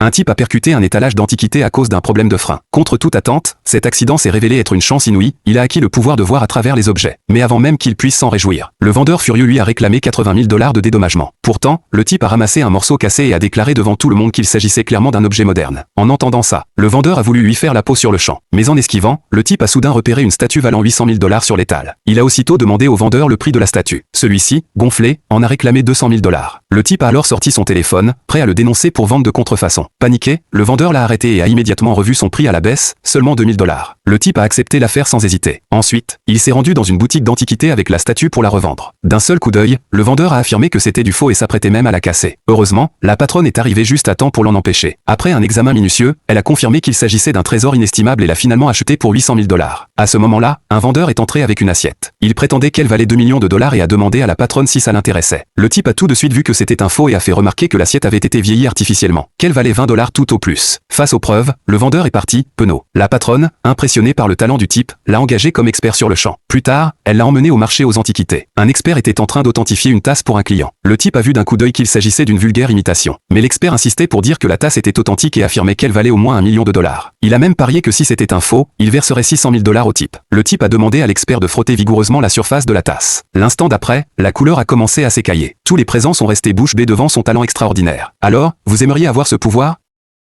Un type a percuté un étalage d'antiquité à cause d'un problème de frein. Contre toute attente, cet accident s'est révélé être une chance inouïe, il a acquis le pouvoir de voir à travers les objets. Mais avant même qu'il puisse s'en réjouir, le vendeur furieux lui a réclamé 80 000 $ de dédommagement. Pourtant, le type a ramassé un morceau cassé et a déclaré devant tout le monde qu'il s'agissait clairement d'un objet moderne. En entendant ça, le vendeur a voulu lui faire la peau sur le champ. Mais en esquivant, le type a soudain repéré une statue valant 800 000 $ sur l'étal. Il a aussitôt demandé au vendeur le prix de la statue. Celui-ci, gonflé, en a réclamé 200 000 $. Le type a alors sorti son téléphone, prêt à le dénoncer pour vente de contrefaçon. Paniqué, le vendeur l'a arrêté et a immédiatement revu son prix à la baisse, seulement 2 000 $. Le type a accepté l'affaire sans hésiter. Ensuite, il s'est rendu dans une boutique d'antiquité avec la statue pour la revendre. D'un seul coup d'œil, le vendeur a affirmé que c'était du faux et s'apprêtait même à la casser. Heureusement, la patronne est arrivée juste à temps pour l'en empêcher. Après un examen minutieux, elle a confirmé qu'il s'agissait d'un trésor inestimable et l'a finalement acheté pour 800 000 $. À ce moment-là, un vendeur est entré avec une assiette. Il prétendait qu'elle valait 2 millions de $ et a demandé à la patronne si ça l'intéressait. Le type a tout de suite vu que c'était un faux et a fait remarquer que l'assiette avait été vieillie artificiellement. Qu'elle valait 20 $ tout au plus. Face aux preuves, le vendeur est parti, penaud. La patronne, impressionnée par le talent du type, l'a engagé comme expert sur le champ. Plus tard, elle l'a emmené au marché aux antiquités. Un expert était en train d'authentifier une tasse pour un client. Le type a vu d'un coup d'œil qu'il s'agissait d'une vulgaire imitation. Mais l'expert insistait pour dire que la tasse était authentique et affirmait qu'elle valait au moins 1 million de $. Il a même parié que si c'était un faux, il verserait 600 000 $ au type. Le type a demandé à l'expert de frotter vigoureusement la surface de la tasse. L'instant d'après, la couleur a commencé à s'écailler. Tous les présents sont restés bouche bée devant son talent extraordinaire. Alors, vous aimeriez avoir ce pouvoir?